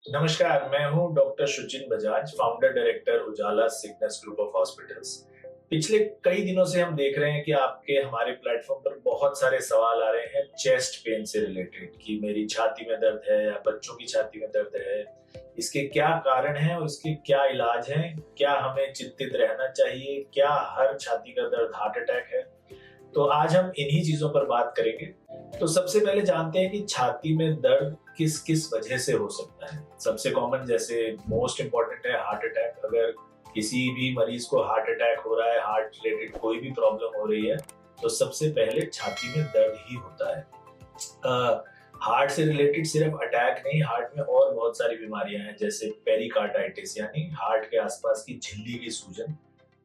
नमस्कार, मैं हूं doctor Shuchin Bajaj, founder director Ujala sickness group of hospitals. पिछले कई दिनों से हम देख रहे हैं कि आपके हमारे प्लेटफॉर्म पर बहुत सारे सवाल आ रहे हैं चेस्ट पेन से रिलेटेड कि मेरी छाती में दर्द है या बच्चों की छाती में दर्द है, इसके क्या कारण हैं और इसके क्या इलाज हैं, क्या हमें चिंतित रहना चाहिए, क्या हर छाती का दर्द हार्ट अटैक है। तो आज हम इन्हीं चीजों पर बात करेंगे। तो सबसे पहले जानते हैं कि छाती में दर्द किस किस वजह से हो सकता है। सबसे कॉमन जैसे मोस्ट इम्पॉर्टेंट है हार्ट अटैक। अगर किसी भी मरीज को हार्ट अटैक हो रहा है, हार्ट रिलेटेड कोई भी प्रॉब्लम हो रही है, तो सबसे पहले छाती में दर्द ही होता है। हार्ट से रिलेटेड सिर्फ अटैक नहीं, हार्ट में और बहुत सारी बीमारियां हैं जैसे पेरिकार्डाइटिस यानी हार्ट के आसपास की झिल्ली की सूजन,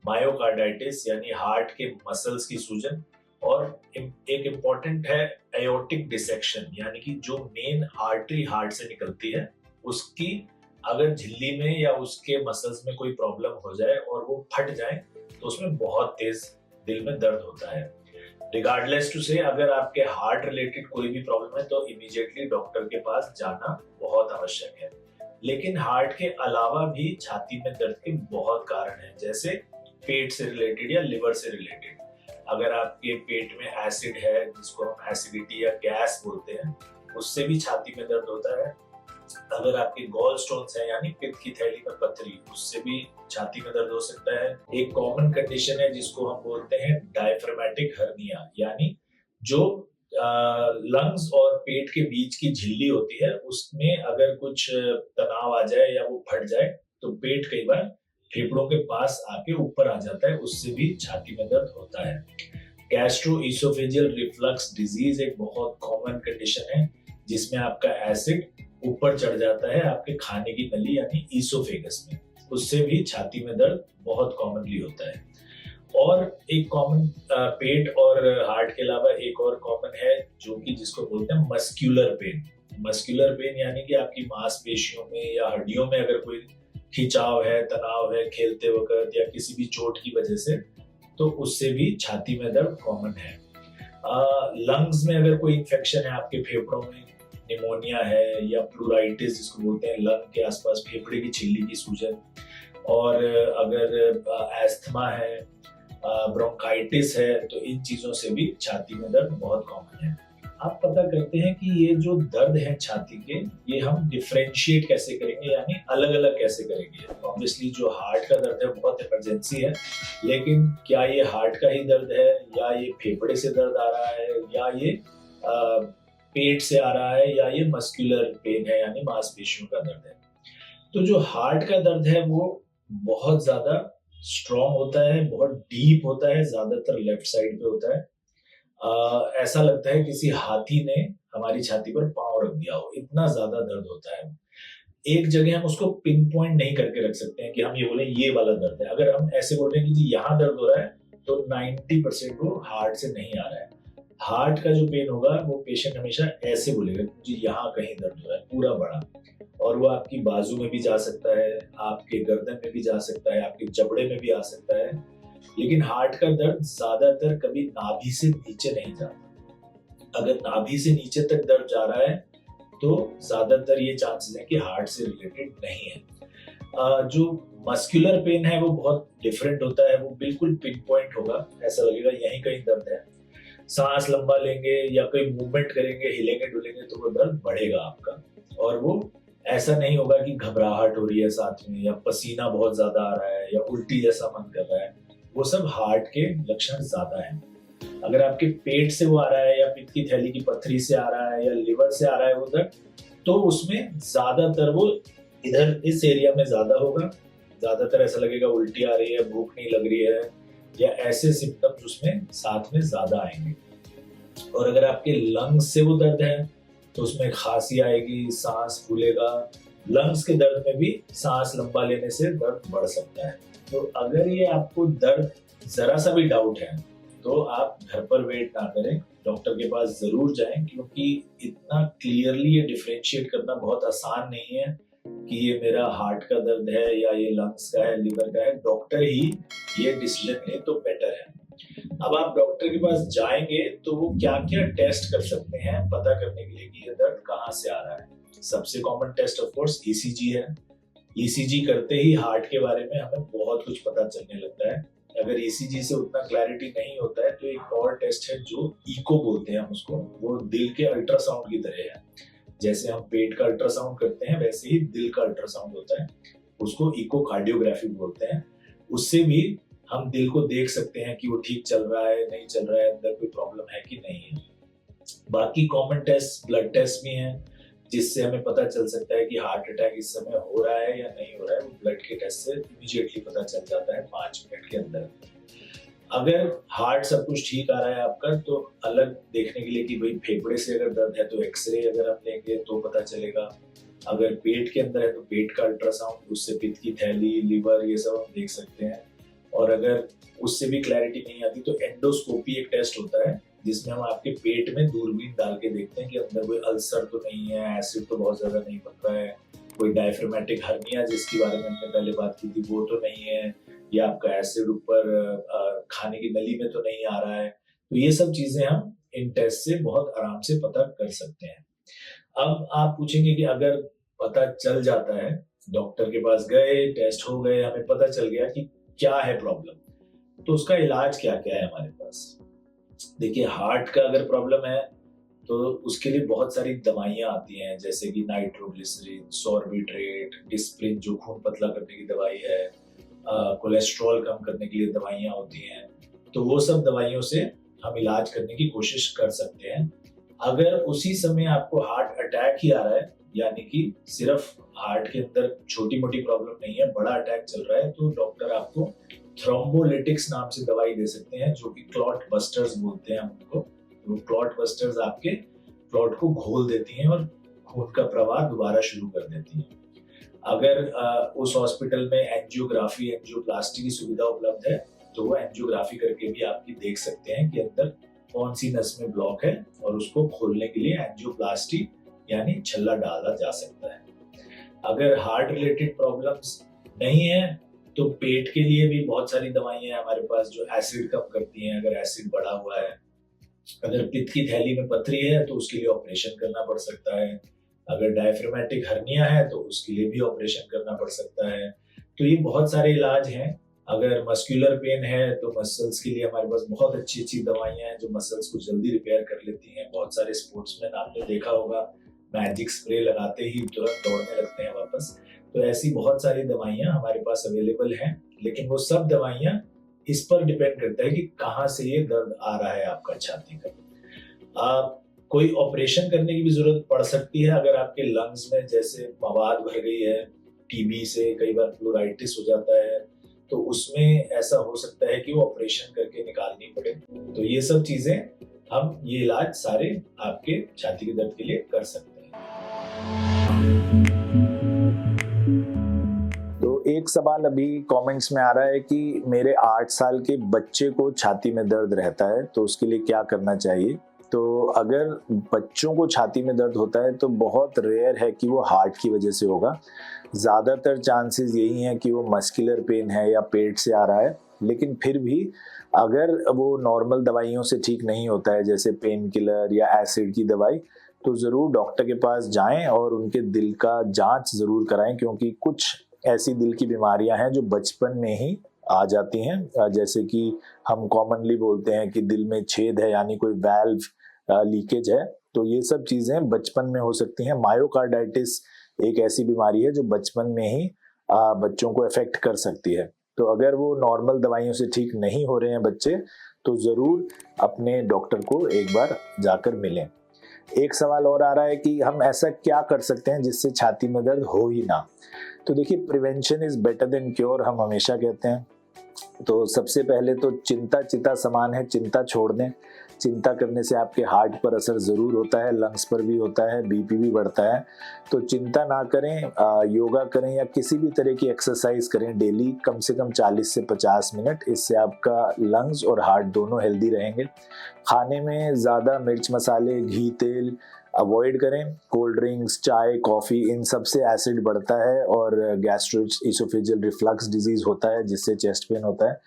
मायोकार्डाइटिस यानी हार्ट के मसल्स की सूजन, और एक इम्पॉर्टेंट है एयोर्टिक डिसेक्शन यानी कि जो मेन आर्टरी हार्ट से निकलती है उसकी अगर झिल्ली में या उसके मसल्स में कोई प्रॉब्लम हो जाए और वो फट जाए तो उसमें बहुत तेज दिल में दर्द होता है। रिगार्डलेस टू से अगर आपके हार्ट रिलेटेड कोई भी प्रॉब्लम है तो इमीडिएटली डॉक्टर के पास जाना बहुत आवश्यक है। लेकिन हार्ट के अलावा भी छाती में दर्द के बहुत कारण हैं, जैसे पेट से रिलेटेड या लिवर से रिलेटेड। अगर आपके पेट में एसिड है जिसको हम एसिडिटी या गैस बोलते हैं, उससे भी छाती में दर्द होता है। अगर आपके गॉल स्टोन्स है यानी पित्त की थैली में पथरी, उससे भी छाती में दर्द हो सकता है। एक कॉमन कंडीशन है जिसको हम बोलते हैं डायफ्रामेटिक हर्निया यानी जो लंग्स और पेट के बीच की झिल्ली होती है उसमें अगर कुछ तनाव आ जाए या वो फट जाए तो पेट कई बार फेफड़ों के पास आके ऊपर आ जाता है, उससे भी छाती में दर्द होता है। गैस्ट्रोइसोफेजियल रिफ्लक्स डिजीज एक बहुत कॉमन कंडीशन है जिसमें आपका एसिड ऊपर चढ़ जाता है आपके खाने की नली यानी ईसोफेगस में, उससे भी छाती में दर्द बहुत कॉमनली होता है। और एक कॉमन पेट और हार्ट के अलावा एक और कॉमन है जो कि जिसको बोलते हैं मस्क्यूलर पेन। मस्क्यूलर पेन यानी कि आपकी मांसपेशियों में या हड्डियों में अगर कोई खिंचाव है, तनाव है खेलते वक्त या किसी भी चोट की वजह से, तो उससे भी छाती में दर्द कॉमन है। लंग्स में अगर कोई इन्फेक्शन है आपके फेफड़ों में, निमोनिया है या प्लूराइटिस जिसको बोलते हैं लंग के आसपास फेफड़े की झिल्ली की सूजन, और अगर एस्थमा है, ब्रोंकाइटिस है, तो इन चीजों से भी छाती में दर्द बहुत कॉमन है। आप पता करते हैं कि ये जो दर्द है छाती के, ये हम डिफरेंशिएट कैसे करेंगे यानी अलग अलग कैसे करेंगे। ऑब्वियसली जो हार्ट का दर्द है बहुत इमरजेंसी है, लेकिन क्या ये हार्ट का ही दर्द है या ये फेफड़े से दर्द आ रहा है या ये पेट से आ रहा है या ये मस्कुलर पेन है यानी मांसपेशियों का दर्द है। तो जो हार्ट का दर्द है वो बहुत ज्यादा स्ट्रॉन्ग होता है, बहुत डीप होता है, ज्यादातर लेफ्ट साइड पे होता है। ऐसा लगता है किसी हाथी ने हमारी छाती पर पांव रख दिया हो, इतना ज्यादा दर्द होता है। एक जगह हम उसको पिन पॉइंट नहीं करके रख सकते हैं कि हम ये बोले ये वाला दर्द है। अगर हम ऐसे बोल रहे हैं कि जी यहाँ दर्द हो रहा है तो 90% वो हार्ट से नहीं आ रहा है। हार्ट का जो पेन होगा वो पेशेंट हमेशा ऐसे बोलेगा मुझे यहाँ कहीं दर्द हो रहा है पूरा बड़ा, और वो आपकी बाजू में भी जा सकता है, आपके गर्दन में भी जा सकता है, आपके जबड़े में भी आ सकता है। लेकिन हार्ट का दर्द ज्यादातर कभी नाभि से नीचे नहीं जाता। अगर नाभि से नीचे तक दर्द जा रहा है तो ज्यादातर ये चांसेस है कि हार्ट से रिलेटेड नहीं है। जो मस्कुलर पेन है वो बहुत डिफरेंट होता है, वो बिल्कुल पिन पॉइंट होगा, ऐसा लगेगा यहीं कहीं दर्द है। सांस लंबा लेंगे या कोई मूवमेंट करेंगे, हिलेंगे डुलेंगे तो वो दर्द बढ़ेगा आपका, और वो ऐसा नहीं होगा कि घबराहट हो रही है साथ में या पसीना बहुत ज्यादा आ रहा है या उल्टी जैसा मन कर रहा है। वो सब हार्ट के लक्षण ज्यादा हैं। अगर आपके पेट से वो आ रहा है या पित्त की थैली की पथरी से आ रहा है या लिवर से आ रहा है वो दर्द, तो उसमें ज्यादातर वो इधर इस एरिया में ज्यादा होगा। ज्यादातर ऐसा लगेगा उल्टी आ रही है, भूख नहीं लग रही है या ऐसे सिम्टम्स उसमें साथ में ज्यादा आएंगे। और अगर आपके लंग्स से वो दर्द है तो उसमें खांसी आएगी, सांस फूलेगा। लंग्स के दर्द में भी सांस लंबा लेने से दर्द बढ़ सकता है। तो अगर ये आपको दर्द जरा सा भी डाउट है तो आप घर पर वेट ना करें, डॉक्टर के पास जरूर जाएं, क्योंकि इतना क्लियरली ये डिफरेंशिएट करना बहुत आसान नहीं है कि ये मेरा हार्ट का दर्द है या ये लंग्स का है, लिवर का है। डॉक्टर ही ये डिसीजन ले तो बेटर है। अब आप डॉक्टर के पास जाएंगे तो वो क्या क्या टेस्ट कर सकते हैं पता करने के लिए कि ये दर्द कहाँ से आ रहा है। सबसे common test of course ECG है। ईसीजी करते ही हार्ट के बारे में हमें बहुत कुछ पता चलने लगता है। अगर ईसीजी से उतना क्लैरिटी नहीं होता है तो एक और टेस्ट है जो इको बोलते हैं हम उसको, वो दिल के अल्ट्रासाउंड की तरह है। जैसे हम पेट का अल्ट्रासाउंड करते हैं वैसे ही दिल का अल्ट्रासाउंड होता है, उसको इकोकार्डियोग्राफी बोलते हैं। उससे भी हम दिल को देख सकते हैं कि वो ठीक चल रहा है नहीं चल रहा है, अंदर कोई प्रॉब्लम है कि नहीं है। बाकी कॉमन टेस्ट ब्लड टेस्ट भी हैं जिससे हमें पता चल सकता है कि हार्ट अटैक इस समय हो रहा है या नहीं हो रहा है। वो ब्लड के टेस्ट से इमीडिएटली पता चल जाता है 5 मिनट के अंदर। अगर हार्ट सब कुछ ठीक आ रहा है आपका तो अलग देखने के लिए कि भाई फेफड़े से अगर दर्द है तो एक्सरे अगर हम लेंगे तो पता चलेगा। अगर पेट के अंदर है तो पेट का अल्ट्रासाउंड, उससे पित्त की थैली, लिवर, ये सब हम देख सकते हैं। और अगर उससे भी क्लैरिटी नहीं आती तो एंडोस्कोपी एक टेस्ट होता है जिसमें हम आपके पेट में दूरबीन डाल के देखते हैं कि अंदर कोई अल्सर तो नहीं है, एसिड तो बहुत ज्यादा नहीं बन रहा है, कोई डायफ्रामेटिक हर्निया जिसके बारे में हमने पहले बात की थी वो तो नहीं है, या आपका एसिड ऊपर खाने की नली में तो नहीं आ रहा है। तो ये सब चीजें हम इन टेस्ट से बहुत आराम से पता कर सकते हैं। अब आप पूछेंगे कि अगर पता चल जाता है, डॉक्टर के पास गए, टेस्ट हो गए, हमें पता चल गया कि क्या है प्रॉब्लम, तो उसका इलाज क्या क्या है हमारे पास। देखिए, हार्ट का अगर प्रॉब्लम है तो उसके लिए बहुत सारी दवाइयां आती हैं, जैसे कि नाइट्रोग्लिसरीन, सॉर्बिट्रेट, डिस्प्रिन जो खून पतला करने की दवाई है, कोलेस्ट्रॉल कम करने के लिए दवाइयां होती हैं। तो वो सब दवाइयों से हम इलाज करने की कोशिश कर सकते हैं। अगर उसी समय आपको हार्ट अटैक ही आ रहा है, यानी कि सिर्फ हार्ट के अंदर छोटी मोटी प्रॉब्लम नहीं है, बड़ा अटैक चल रहा है, तो डॉक्टर आपको थ्रोम्बोलिटिक्स नाम से दवाई दे सकते हैं, जो कि क्लॉट बस्टर्स बोलते हैं हम उनको। तो क्लॉट बस्टर्स आपके क्लॉट को घोल देती हैं और खून का प्रवाह दोबारा शुरू कर देती हैं। अगर उस हॉस्पिटल में एंजियोग्राफी, एंजियोप्लास्टी की सुविधा उपलब्ध है तो वो एंजियोग्राफी करके भी आपकी देख सकते हैं कि अंदर कौन सी नस में ब्लॉक है, और उसको खोलने के लिए एंजियोप्लास्टी यानी छल्ला डाला जा सकता है। अगर हार्ट रिलेटेड प्रॉब्लम्स नहीं है तो पेट के लिए भी बहुत सारी दवाइयां हैं हमारे पास जो एसिड कम करती हैं, अगर एसिड बढ़ा हुआ है। अगर पित्त की थैली में पथरी है तो उसके लिए ऑपरेशन करना पड़ सकता है। अगर डायफ्रामेटिक हर्निया है तो उसके लिए भी ऑपरेशन करना पड़ सकता है। तो ये बहुत सारे इलाज हैं। अगर मस्कुलर पेन है तो मसल्स के लिए हमारे पास बहुत अच्छी अच्छी दवाइयां हैं जो मसल्स को जल्दी रिपेयर कर लेती हैं। बहुत सारे स्पोर्ट्समैन आपने देखा होगा, मैजिक स्प्रे लगाते ही तुरंत दौड़ने लगते हैं वापस। तो ऐसी बहुत सारी दवाइयां हमारे पास अवेलेबल हैं, लेकिन वो सब दवाइयां इस पर डिपेंड करता है कि कहाँ से ये दर्द आ रहा है आपका छाती का। कोई ऑपरेशन करने की भी जरूरत पड़ सकती है अगर आपके लंग्स में जैसे मवाद भर गई है, टीबी से कई बार प्लूराइटिस हो जाता है, तो उसमें ऐसा हो सकता है कि वो ऑपरेशन करके निकालनी पड़े। तो ये सब चीजें हम ये इलाज सारे आपके छाती के दर्द के लिए कर सकते हैं। तो एक सवाल अभी कमेंट्स में आ रहा है कि मेरे 8 साल के बच्चे को छाती में दर्द रहता है तो उसके लिए क्या करना चाहिए। तो अगर बच्चों को छाती में दर्द होता है तो बहुत रेयर है कि वो हार्ट की वजह से होगा। ज़्यादातर चांसेस यही हैं कि वो मस्कुलर पेन है या पेट से आ रहा है, लेकिन फिर भी अगर वो नॉर्मल दवाइयों से ठीक नहीं होता है, जैसे पेन किलर या एसिड की दवाई, तो ज़रूर डॉक्टर के पास जाएं और उनके दिल का जांच ज़रूर कराएं, क्योंकि कुछ ऐसी दिल की बीमारियां हैं जो बचपन में ही आ जाती हैं। जैसे कि हम कॉमनली बोलते हैं कि दिल में छेद है, यानी कोई वाल्व लीकेज है, तो ये सब चीज़ें बचपन में हो सकती हैं। मायोकार्डाइटिस एक ऐसी बीमारी है जो बचपन में ही बच्चों को अफेक्ट कर सकती है। तो अगर वो नॉर्मल दवाइयों से ठीक नहीं हो रहे हैं बच्चे, तो ज़रूर अपने डॉक्टर को एक बार जाकर मिलें। एक सवाल और आ रहा है कि हम ऐसा क्या कर सकते हैं जिससे छाती में दर्द हो ही ना। तो देखिए, prevention is better than cure, हम हमेशा कहते हैं। तो सबसे पहले तो चिंता चिता समान है, चिंता छोड़ दें। चिंता करने से आपके हार्ट पर असर ज़रूर होता है, लंग्स पर भी होता है, बीपी भी बढ़ता है। तो चिंता ना करें, योगा करें या किसी भी तरह की एक्सरसाइज करें डेली, कम से कम 40 से 50 मिनट। इससे आपका लंग्स और हार्ट दोनों हेल्दी रहेंगे। खाने में ज़्यादा मिर्च मसाले, घी, तेल अवॉइड करें। कोल्ड ड्रिंक्स, चाय, कॉफ़ी, इन सब से एसिड बढ़ता है और गैस्ट्रो इसोफेजियल रिफ्लक्स डिजीज़ होता है, जिससे चेस्ट पेन होता है।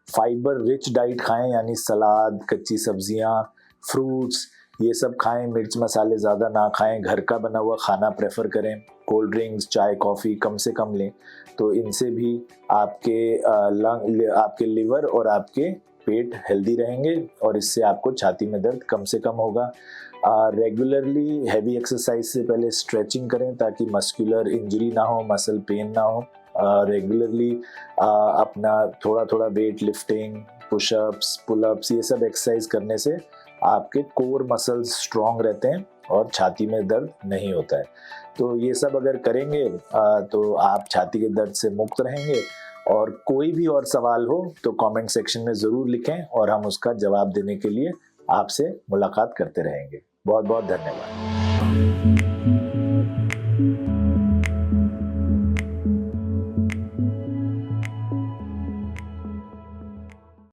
फाइबर रिच डाइट खाएं, यानी सलाद, कच्ची सब्जियां, फ्रूट्स, ये सब खाएं, मिर्च मसाले ज़्यादा ना खाएं, घर का बना हुआ खाना प्रेफर करें, कोल्ड ड्रिंक्स चाय कॉफ़ी कम से कम लें। तो इनसे भी आपके लिवर और आपके पेट हेल्दी रहेंगे और इससे आपको छाती में दर्द कम से कम होगा। रेगुलरली हैवी एक्सरसाइज से पहले स्ट्रेचिंग करें ताकि मस्कुलर इंजरी ना हो, मसल पेन ना हो। रेगुलरली अपना थोड़ा थोड़ा वेट लिफ्टिंग, पुशअप्स, पुलअप्स, ये सब एक्सरसाइज करने से आपके कोर मसल्स स्ट्रॉन्ग रहते हैं और छाती में दर्द नहीं होता है। तो ये सब अगर करेंगे तो आप छाती के दर्द से मुक्त रहेंगे। और कोई भी और सवाल हो तो कमेंट सेक्शन में ज़रूर लिखें और हम उसका जवाब देने के लिए आपसे मुलाकात करते रहेंगे। बहुत बहुत धन्यवाद।